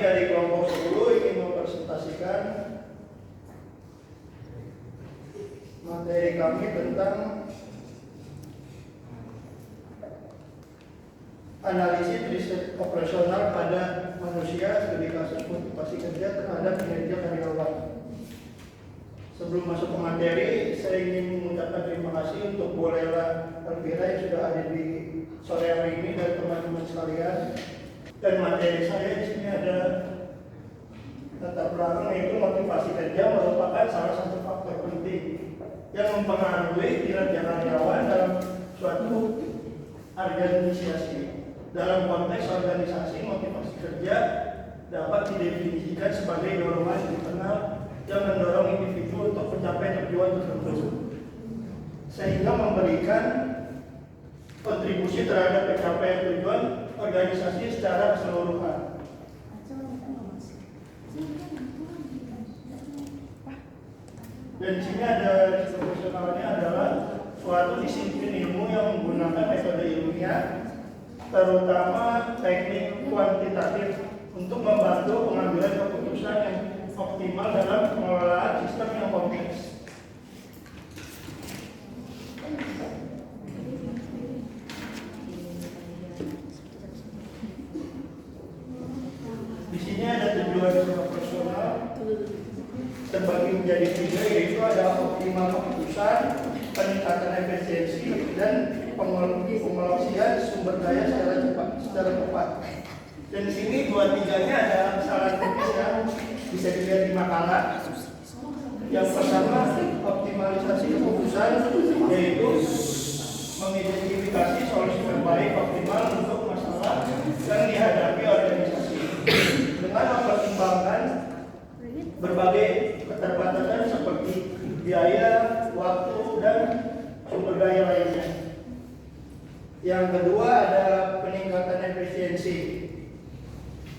dari kelompok 10 ingin mempresentasikan materi kami tentang analisis riset operasional pada manusia studi kasus motivasi kerja terhadap kinerja karyawan. Sebelum masuk ke materi, saya ingin mengucapkan terima kasih untuk Bu Lela Elvira yang sudah ada di sore hari ini dan teman-teman sekalian. Dan materi saya di sini ada latar belakang, yaitu motivasi kerja merupakan salah satu faktor penting yang mempengaruhi kinerja karyawan dalam suatu organisasi. Dalam konteks organisasi, motivasi kerja dapat didefinisikan sebagai dorongan internal yang mendorong individu untuk mencapai tujuan tertentu, sehingga memberikan kontribusi terhadap pencapaian tujuan organisasi secara keseluruhan. Dan di sini ada profesionalnya adalah suatu disiplin ilmu yang menggunakan metode ilmiah, terutama teknik kuantitatif, untuk membantu pengambilan keputusan yang optimal dalam pengelolaan sistem yang kompleks. Di sini ada tujuan operasional terbagi menjadi 3, yaitu ada optimal keputusan, peningkatan efisiensi, dan pengalokasian sumber daya secara tepat. Dan di sini 2-3-nya ada saran teknis yang bisa dilihat di makalah. Yang pertama, optimalisasi keputusan, yaitu mengidentifikasi solusi terbaik optimal untuk masalah yang dihadapi organisasi dengan mempertimbangkan berbagai keterbatasan seperti biaya, waktu, dan sumber daya lainnya. Yang kedua ada peningkatan efisiensi,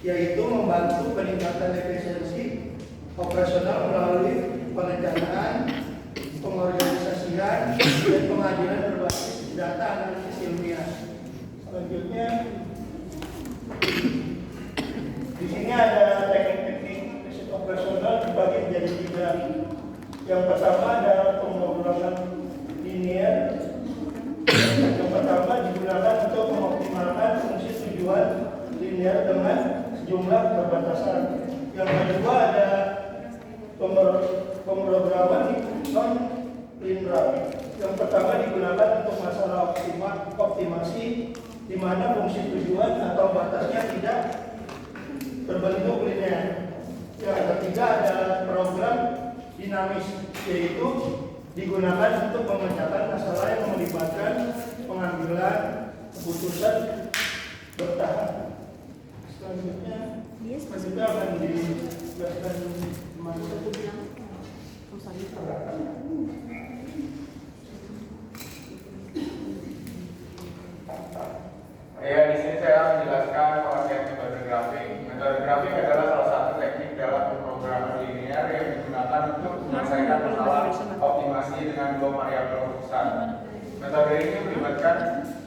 yaitu membantu peningkatan efisiensi operasional melalui perencanaan, pengorganisasian, dan pengajuan berbasis data analisis ilmiah. Selanjutnya, di sini ada teknik-teknik riset operasional dibagi menjadi 3. Yang pertama ada pemrograman linear. Yang pertama digunakan untuk mengoptimalkan fungsi tujuan linear dengan sejumlah keterbatasan. Yang kedua ada pemrograman non linear. Yang pertama digunakan untuk masalah optimasi, di mana fungsi tujuan atau batasnya tidak berbentuk linear. Yang ketiga ada program dinamis, yaitu digunakan untuk memecahkan masalah yang melibatkan pengambilan keputusan bertahap. Selanjutnya kita akan dijelaskan Ya, di sini saya akan menjelaskan pengertian metode grafik. Metode grafik adalah salah satu teknik dalam pemrograman linear yang digunakan untuk menyelesaikan masalah optimasi dengan 2 variabel keputusan. Metode ini melibatkan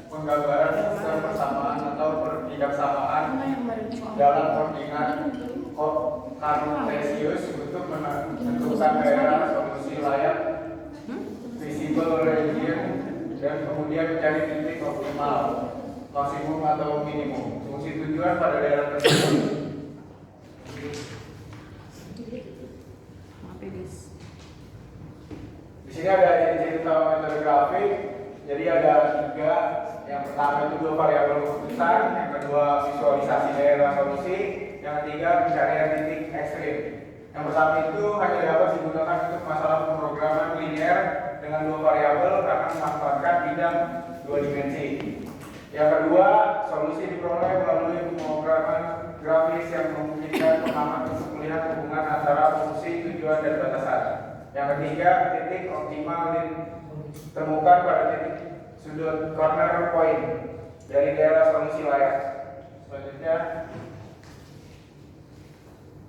penggambaran kebersamaan atau pertidaksamaan dalam koordinat kartesius untuk menentukan daerah solusi layak, visible region, dan kemudian mencari titik optimal, maksimum atau minimum fungsi tujuan pada daerah tersebut. Di sini ada ciri-ciri utama metode grafik. Jadi ada 3. Yang pertama itu 2 variabel keputusan, yang kedua visualisasi daerah solusi, yang ketiga pencarian titik ekstrim. Yang pertama itu hanya dapat digunakan untuk masalah pemrograman linear dengan 2 variabel karena memanfaatkan bidang 2 dimensi. Yang kedua, solusi diperoleh melalui pemrograman grafis yang memungkinkan pengamat untuk melihat hubungan antara fungsi, tujuan, dan batasan. Yang ketiga, titik optimal ditemukan pada titik sudut corner point dari daerah solusi layak. Selanjutnya,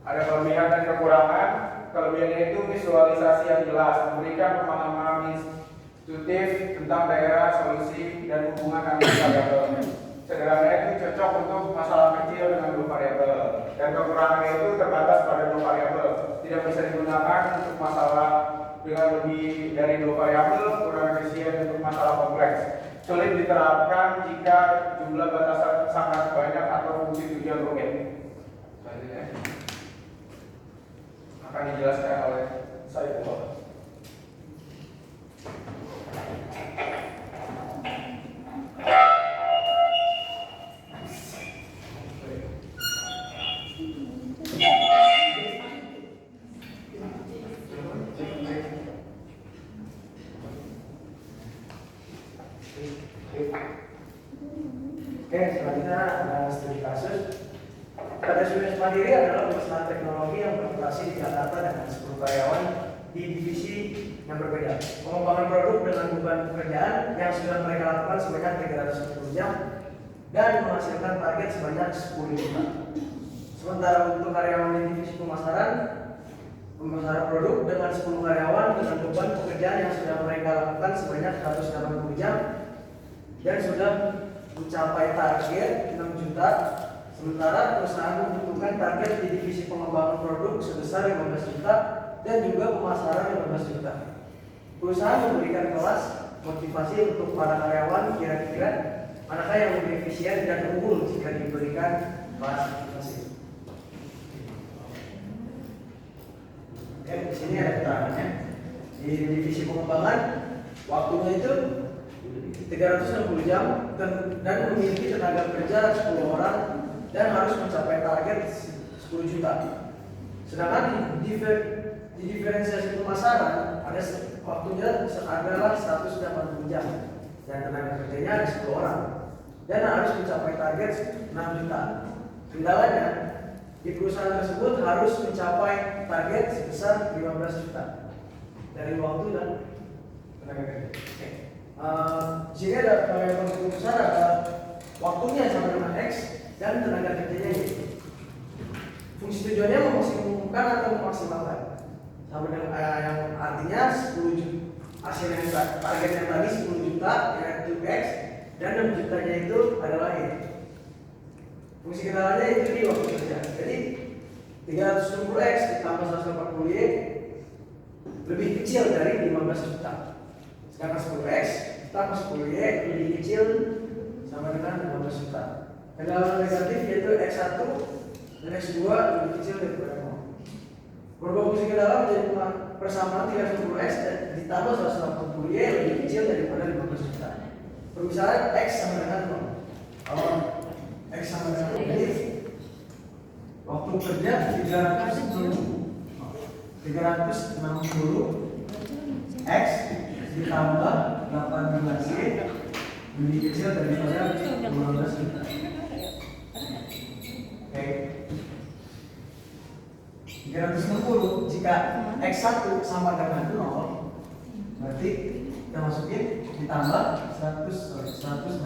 ada kelebihan dan kekurangan. Kelebihannya itu visualisasi yang jelas, memberikan pemahaman intuitif tentang daerah solusi dan hubungan antar variabel. sederhananya itu cocok untuk masalah kecil dengan 2 variabel, dan kekurangannya itu terbatas pada 2 variabel, tidak bisa digunakan untuk masalah dengan lebih dari 2 variabel, kurang efisien untuk masalah kompleks, sulit diterapkan jika jumlah batasan sangat banyak atau fungsi tujuan rumit. Selanjutnya akan dijelaskan oleh Saifullah. Oke, selanjutnya ada studi kasus. PDSUS Mandiri adalah perusahaan teknologi yang beroperasi di Jakarta dengan 10 karyawan di divisi yang berbeda. Pengembangan produk dengan beban pekerjaan yang sudah mereka lakukan sebanyak 310 jam dan menghasilkan target sebanyak 10 juta. Sementara untuk karyawan di divisi pemasaran produk dengan 10 karyawan dengan beban pekerjaan yang sudah mereka lakukan sebanyak 180 jam dan sudah mencapai target 6 juta. Sementara perusahaan membutuhkan target di divisi pengembangan produk sebesar 15 juta dan juga pemasaran 15 juta. Perusahaan memberikan kelas motivasi untuk para karyawan kira-kira manakah yang lebih efisien dan unggul jika diberikan kelas motivasi. Oke, di sini ada keterangannya. Di divisi pengembangan waktunya itu 360 jam dan memiliki tenaga kerja 10 orang dan harus mencapai target 10 juta. Sedangkan di diferensiasi pemasaran ada waktunya adalah 180 jam dan tenaga kerjanya ada 10 orang dan harus mencapai target 6 juta. Kendalanya di perusahaan tersebut harus mencapai target sebesar 15 juta dari waktu dan tenaga kerja. Di sini ada variabel besar, ada waktunya sama dengan X dan tenaga kerjanya Y. Fungsi tujuannya memaksimumkan atau memaksimalkan sama dengan yang artinya 10 juta hasil yang target yang tadi 10 juta yaitu X dan 6 jutanya itu adalah Y. Fungsi kendalanya itu di waktu kerja. Jadi 360X ditambah 140Y lebih kecil dari 15 juta. Sedangkan 10X ditambah 10Y lebih kecil sama dengan 15 juta. Kendala negatif yaitu X1 dan X2 lebih kecil daripada 0. Berubah fungsi kendala menjadi persamaan 310X ditambah 180Y lebih kecil daripada 15 juta. Permisalan X sama dengan 0. Kalau X sama dengan 0, jadi waktu kerja 360 X ditambah 18Y lebih kecil daripada 15 juta. Oke. 360 jika X1 sama dengan 0 berarti kita masukin ditambah 180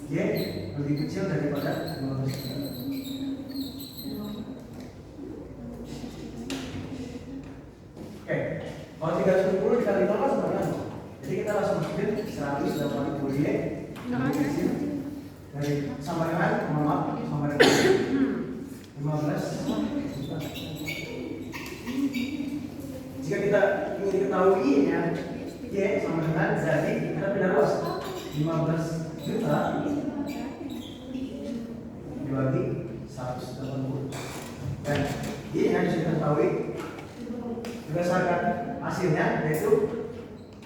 Y lebih kecil daripada 15 juta. Oke, kalau 310 dikali 0 kan sama dengan 0. Jadi kita langsung masukin 180 Y dari sama dengan sama dengan 15 juta. Jika kita ingin ketahui Y-nya, Y sama dengan jadi kita pindah luas 15 juta dibagi 180 dan Y-nya bisa kita ketahui berdasarkan hasilnya yaitu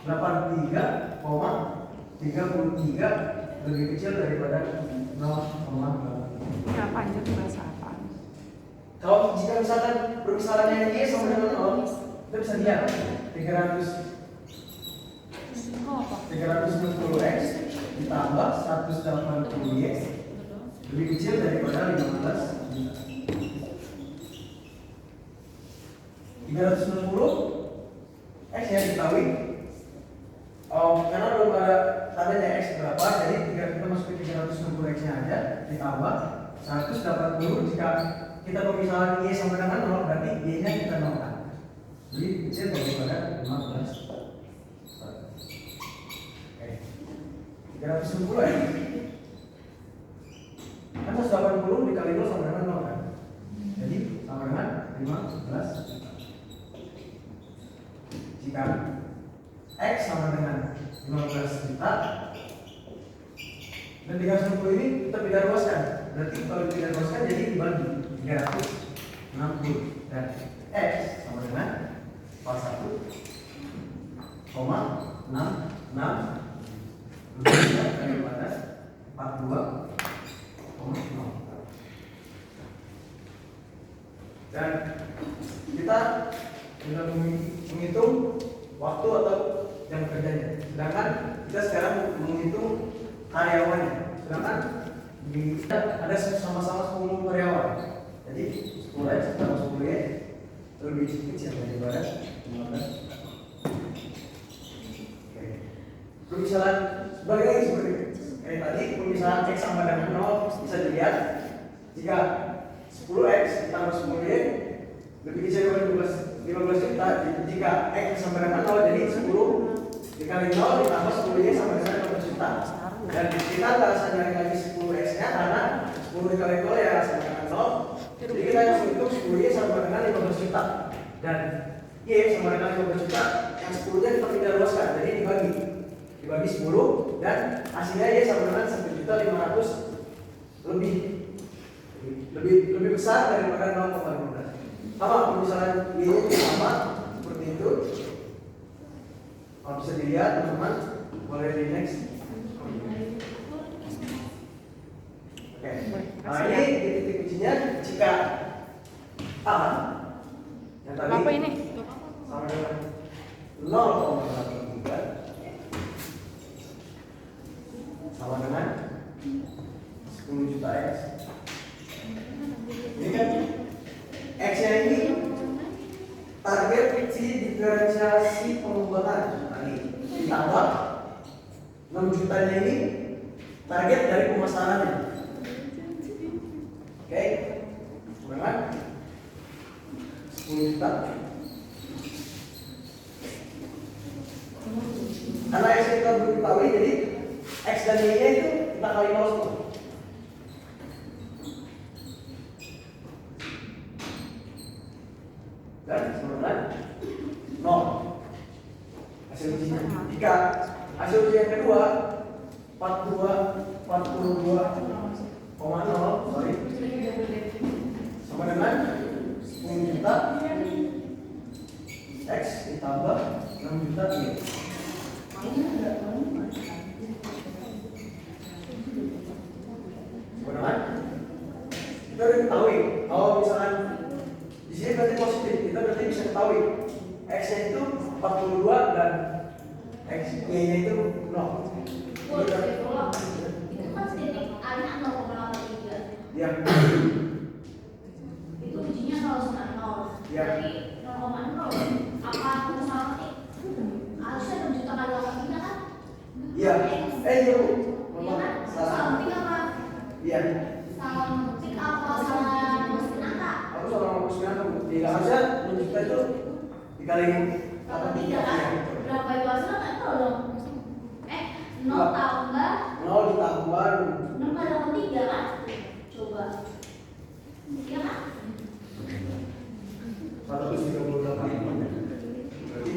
83,33 lebih kecil daripada 0,8. Ya, panjang bahasa apa? Kalau jika misalkan permisalannya Y sama dengan 0, kita bisa lihat 360X ditambah 180Y lebih kecil daripada 15 juta. 360 X yang diketahui karena belum ada tandanya X berapa, jadi kita masukin 360 X nya aja ditambah 180 jika kita pemisahan Y sama dengan 0 berarti Y nya kita nolkan lebih kecil daripada 15. 360 ya. Kan 180 dikali 2 sama dengan 0 kan? Jadi sama dengan 15 juta. Jika X sama dengan 15 juta dan 360 ini kita tidak luaskan. Berarti kalau tidak luaskan jadi dibagi 360 dan X sama dengan 41,66 daripada 42,0. Dan kita sudah menghitung waktu atau jam kerjanya. Sedangkan kita sekarang menghitung karyawannya. Sedangkan kita ada sama-sama 10 karyawan. Jadi 10 tambah 10 ya lebih kecil daripada 15. Pemisalan sebagai lagi seperti tadi, pemisalan X sama dengan 0 bisa dilihat jika 10X ditambah 10Y lebih kecil dari 15 juta. Jika X sama dengan 0 jadi 10 dikali 0 ditambah 10Y sama dengan 15 juta. Dan kita nggak usah nyari lagi 10X nya karena 10 dikali 0 ya sama dengan 0. Jadi kita langsung hitung 10Y sama dengan 15 juta dan Y sama dengan 15 juta. Yang 10 nya kita tidak luaskan, jadi dibagi 10 dan hasilnya Y sama dengan 1.500.000 lebih besar daripada 0,15. Sama misalnya Y nya sama seperti itu. Kalau bisa dilihat teman-teman, boleh di next. Oke. Nah ini titik kuncinya jika A yang tadi Apa ini? sama dengan 0,83 sama dengan 10 juta X. Ini kan X nya ini target si diferensiasi pengembangan tadi ditambah 6 jutanya ini target dari pemasarannya. Oke, dengan 10 juta. Karena X kita belum ketahui, jadi X dan Y nya itu kita kali 0 semua. Dan sama dengan 0 hasil ujinya. Jika hasil uji yang kedua 42,0 sorry sama dengan 10 juta X ditambah 6 juta Y. Sebenarnya kita udah ketahui kalau misalkan di sini berarti positif, kita berarti bisa ketahui X nya itu 42 dan X Y nya itu 0. Itu kan titik A-nya 0,83. Ya. Itu ujinya 0,0. Ya. Jadi 0,0. Apa aku salah ketik? Harusnya 6 juta kali 83 kan? Iya. Iya Bu. Iya kan? Salah. Salah ketik apa? Iya. Salah ketik apa? Salah masukin angka? Aku salah ngomongin apa Bu? Tidak harusnya 6 juta itu dikali 83 kan? Berapa itu hasilnya nggak tahu dong. 0 tambah 0 ditambah 6 kali 83 kan? Coba. Iya kan? 138. Berarti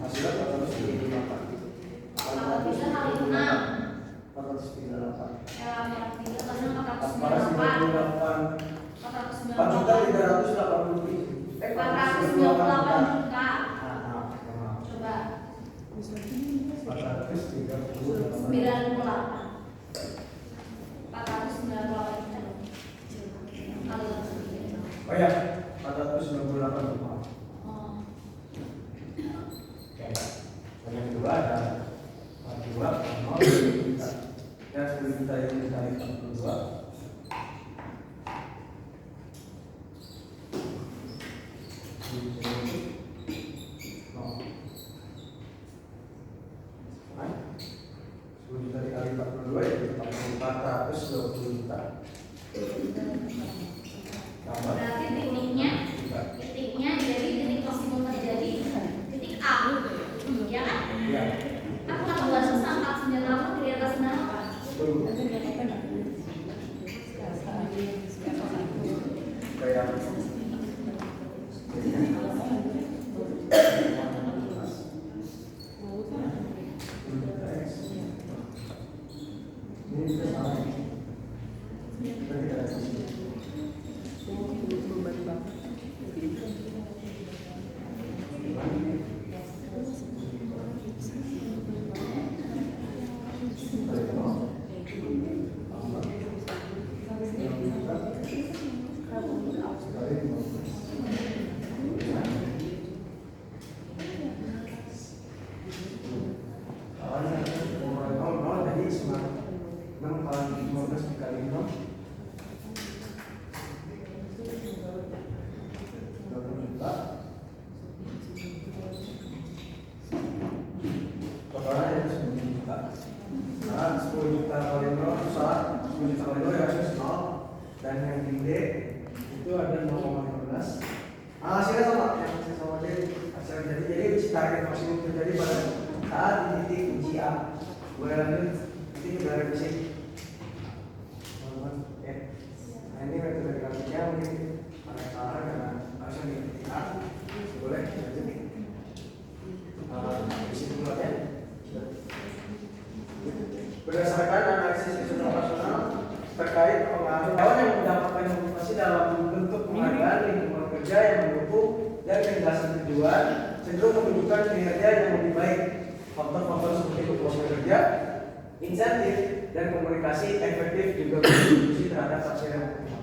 hasilnya 438. Kalau bisa kali 6. 438. Ya, yang 3 kali 6 498. 498. 4.380. 498 juta. Coba 438. 98. 498 juta. Kali 3. Oh ya, 498 juta. Oh. Oke. Dan yang kedua ada 42,0 juta. Dan 10 juta ini dikali 42. Berarti titiknya jadi titik maksimum terjadi titik A. Ya kan? Iya. Aku nggak 49 di atas 6 Ini kita salah. Kita tidak ada sisi. Dan yang di D itu ada 0,15. Hasilnya sama, yang hasil sama D hasilnya jadi target maksimum terjadi pada saat di titik uji A. Boleh lanjut, nanti kita revisi. Oke. Nah ini metode grafiknya mungkin ada salah karena harusnya di titik A. Boleh lanjut. Revisi dulu ya. Berdasarkan analisis ekonomi operasional terkait pengaruh karyawan yang mendapatkan motivasi dalam bentuk penghargaan lingkungan kerja yang mendukung dan penjelasan tujuan cenderung menunjukkan kinerja yang lebih baik. Faktor-faktor seperti kepuasan kerja, insentif, dan komunikasi efektif juga berkontribusi terhadap hasil yang optimal.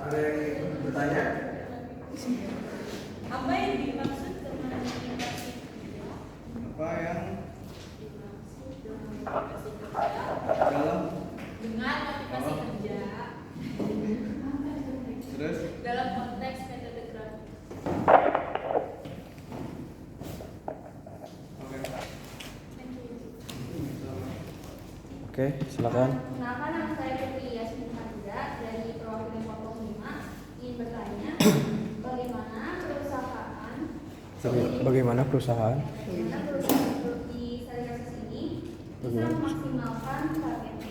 Ada yang bertanya? Apa yang dimaksud dengan motivasi? Apa yang Dalam dengan motivasi kerja terus dalam konteks metode grafik. Oke, silakan. Kenapa nama saya Putri Yasmin Hamida dari perwakilan kelompok 5 ingin bertanya Bagaimana perusahaan di Syarikat ini bisa memaksimalkan targetnya.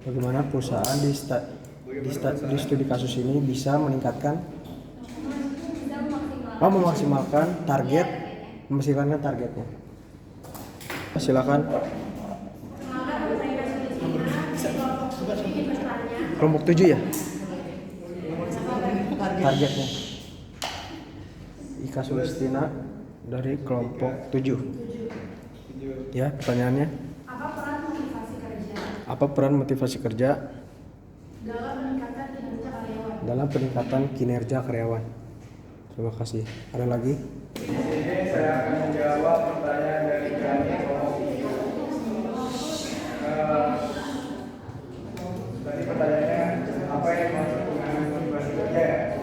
Bagaimana perusahaan di studi kasus ini bisa meningkatkan memaksimalkan targetnya. Silakan. Kelompok 7 ya? Targetnya. Ika Sulistina dari kelompok 7. Ya, pertanyaannya. Apa peran motivasi kerja dalam peningkatan kinerja karyawan? Terima kasih. Ada lagi? Di sini saya akan menjawab pertanyaan dari kami kelompok 7. Tadi pertanyaannya apa yang dimaksud dengan motivasi kerja ya?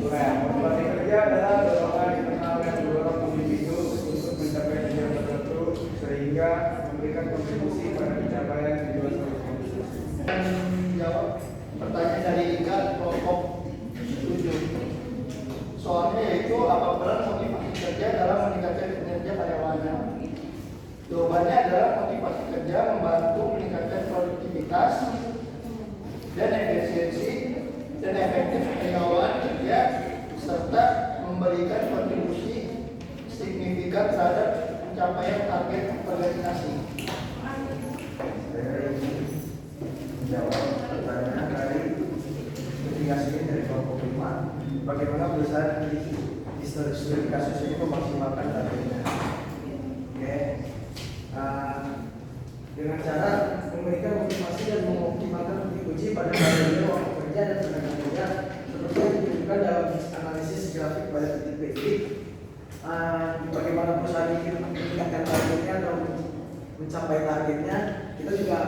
Nah, motivasi kerja adalah dorongan internal yang mendorong individu untuk mencapai tujuan tertentu sehingga memberikan kontribusi pada pencapaian tujuan tersebut. Menjawab pertanyaan dari Ika kelompok 7. Soalnya yaitu apa peran motivasi kerja dalam meningkatkan kinerja karyawannya? Jawabannya adalah motivasi kerja membantu meningkatkan produktivitas dan efisiensi dan efektif karyawan kerja serta memberikan kontribusi signifikan terhadap pencapaian target organisasi. Menjawab pertanyaan dari investigasi dari kelompok 5. Bagaimana perusahaan di studi kasus ini memaksimalkan targetnya? Oke. Dengan cara memberikan motivasi dan mengoptimalkan uji pada karyawan waktu kerja dan tenaga kerja seperti yang ditunjukkan dalam analisis grafik pada titik B. Bagaimana perusahaan ini meningkatkan targetnya atau mencapai targetnya, kita juga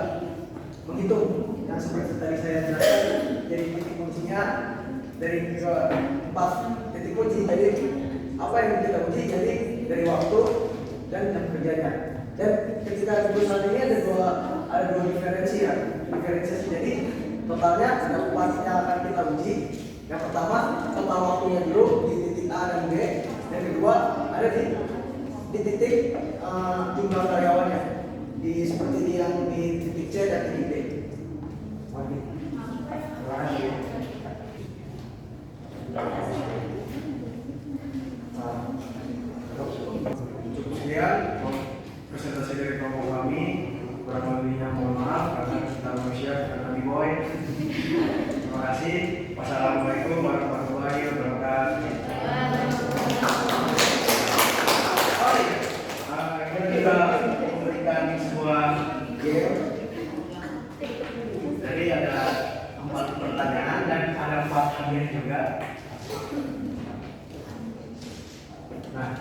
menghitung yang seperti tadi saya jelaskan. Jadi titik kuncinya dari 4 titik kunci. Jadi apa yang kita uji? Jadi dari waktu dan jam kerjanya. Dan ketika perusahaan ini ada dua diferensi ya. Diferensiasi, jadi totalnya ada 4 yang akan kita uji. Yang pertama total waktunya dulu di titik A dan B. Yang kedua ada di titik jumlah karyawannya seperti yang di titik C dan titik D. Nah,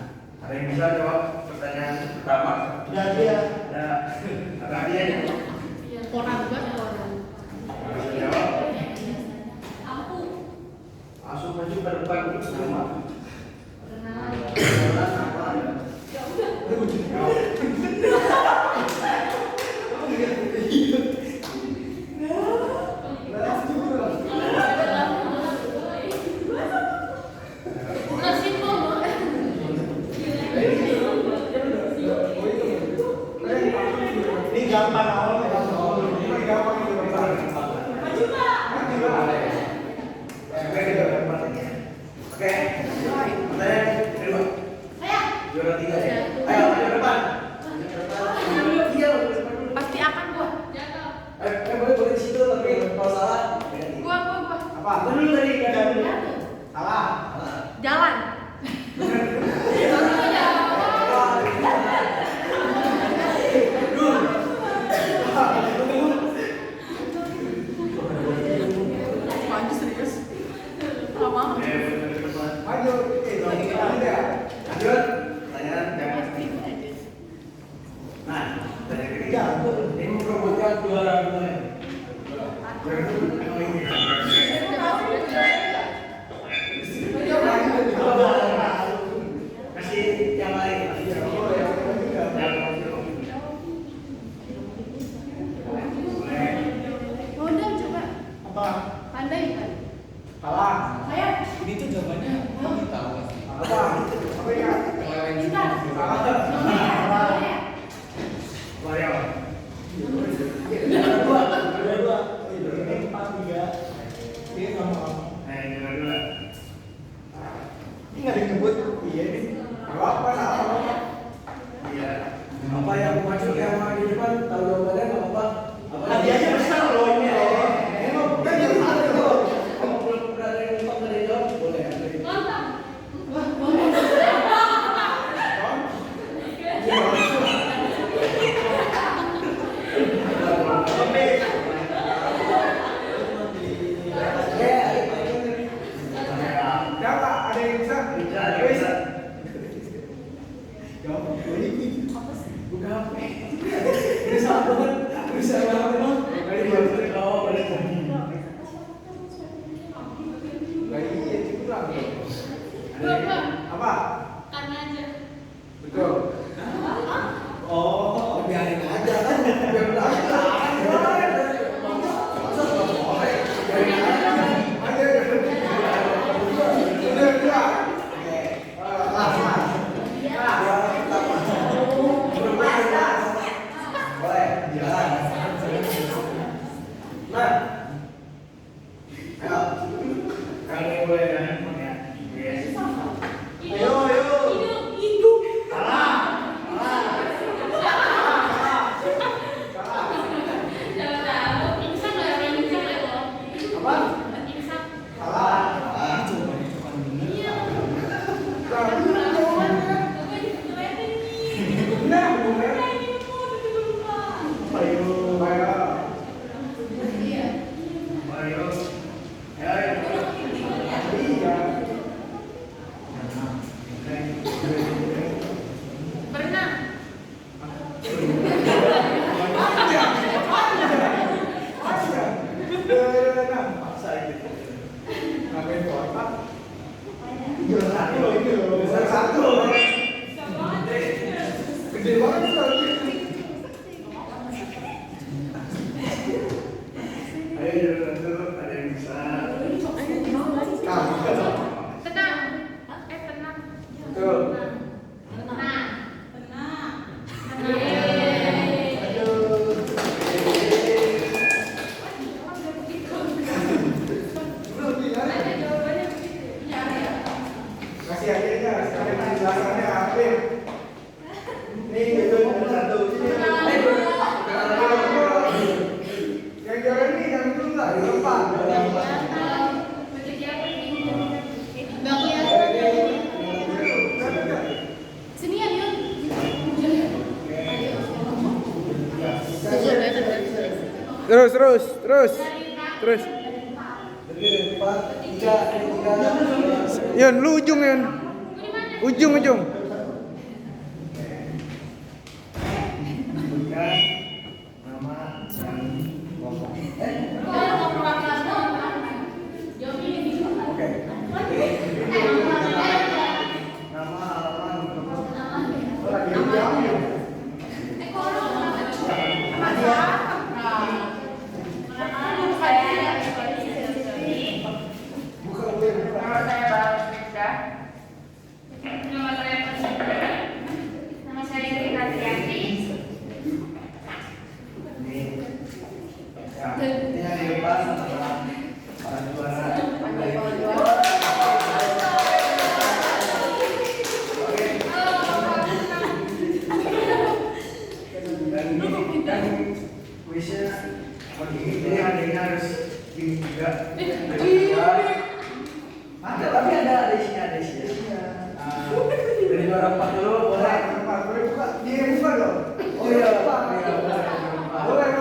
ada yang bisa jawab pertanyaan pertama? Jadi ya, Ada dia nih. Orang orang. Bisa jawab. Aku. Langsung maju ke depan dulu sama. ini gampang awalnya. Oke. Juara 3 ya. Ayo ke depan. Iya, Pasti akan gua. boleh di situ tapi kalau salah. Gua. Apa? Dulu tadi kan. Salah. Jalan. Maju serius. Gak mau. Maju, Lanjut. Pertanyaan yang Nah, pertanyaan ketiga. Ini memperebutkan juara dunia. Kasih yang lain. Udah coba. Apa? Pandai kan? salah. Ayo. Ini tuh jawabannya kamu tahu pasti. Apa? Apa ya? Keleweng Kita. Salah. Mario. Dua. Ini 4-3. Ini sama-sama. Juara 2. Ini nggak disebut. Iya nih. Apa salah? Iya. Apa yang maju yang di depan tahu jawabannya nggak apa-apa. Hadiahnya besar loh ini. Emang bukan yang ada loh. Kamu belum pernah ada yang lupa tadi jawab boleh. Mantap. Siapa? Ada yang bisa? Bisa. Bukan apa? Ini salah banget. Bisa banget emang. Oh, boleh. Iya, curang dong. Dua. Apa? Kan aja. Betul. Oh, biarin aja kan. Biarin aja. Berenang. Gede banget itu. Tenang. Tenang. Betul. Tenang. Kasih hadiahnya, sekarang penjelasannya apa? Ini itu ada satu. Yang juara ini yang itu enggak, yang depan. Sini ya, Yun. Terus. Berdiri 4, Yon, lu ujung Yon. Ujung. Nama saya Bang Rizka. Nama saya Pasika. Nama saya Ingrid Adrianti. Ini yang dibahas adalah para juara. Dan kuisnya ini harus ini juga. Tapi ada isinya. Dari juara 4 dulu boleh. Buka. Dia buka dong. Oh iya. Boleh.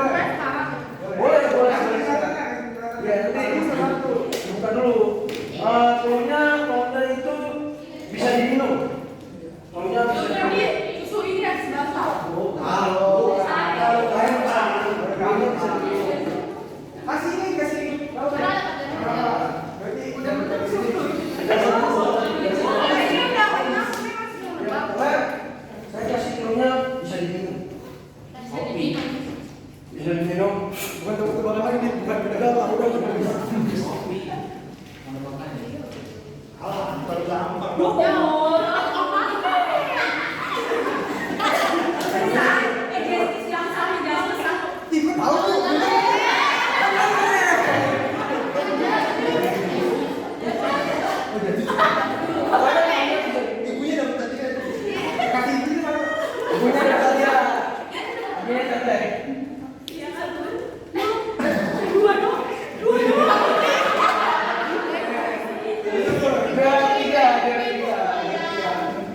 Ya nanti buka dulu. Telurnya itu bisa diminum. Telurnya bisa diminum. Susu ini yang sedang tahu. Kalau air bisa diminum. Kasih. Berarti udah saya kasih telurnya bisa diminum. Bisa diminum. Bukan teman-teman lagi, bukan pedagang, udah bisa. Baru gampang. Ibunya dapat tadi kan. Kasih ibunya mana? Ibunya dapat dia. Ibunya dapat.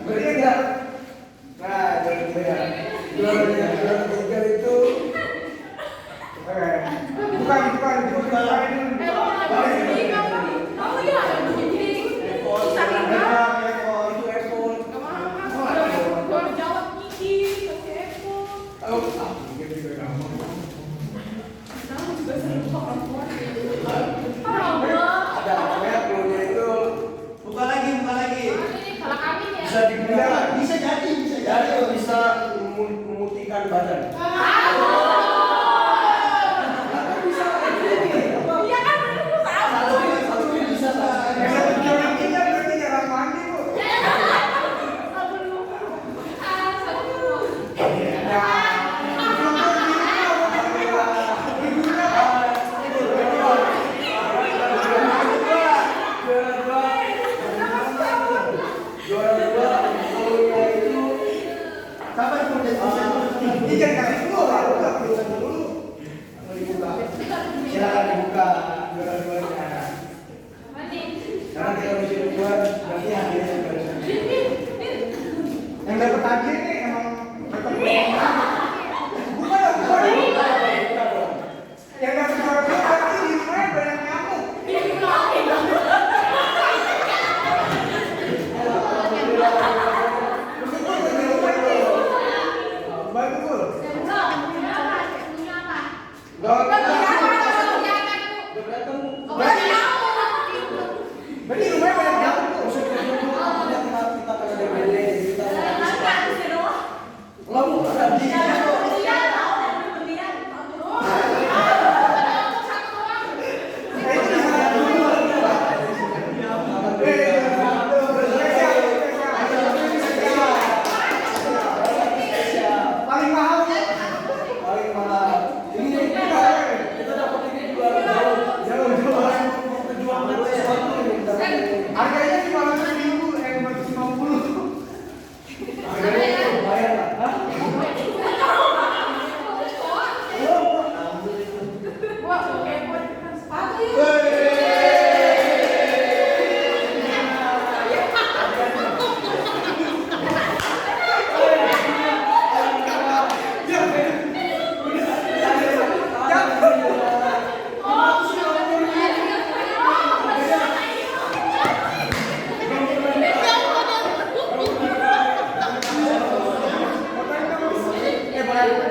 Bertiga. Nah, bertiga. Juara ketiga itu. Ada namanya telurnya itu Buka lagi. bisa digunakan. Bisa jadi. Jadi bisa memutihkan badan. Kapan kemudian bisa? Ini kan kasih dulu, baru nggak bisa dulu. Silakan dibuka dua-duanya. Karena kita mesti buat berarti hadirnya juga. Yang dapat hadiah ini emang dapat Buka dong. yang dapat juara kedua ini di mana banyak nyamuk. Bagus. Berarti rumahnya banyak nyamuk. Kita pernah DVD, kita mulai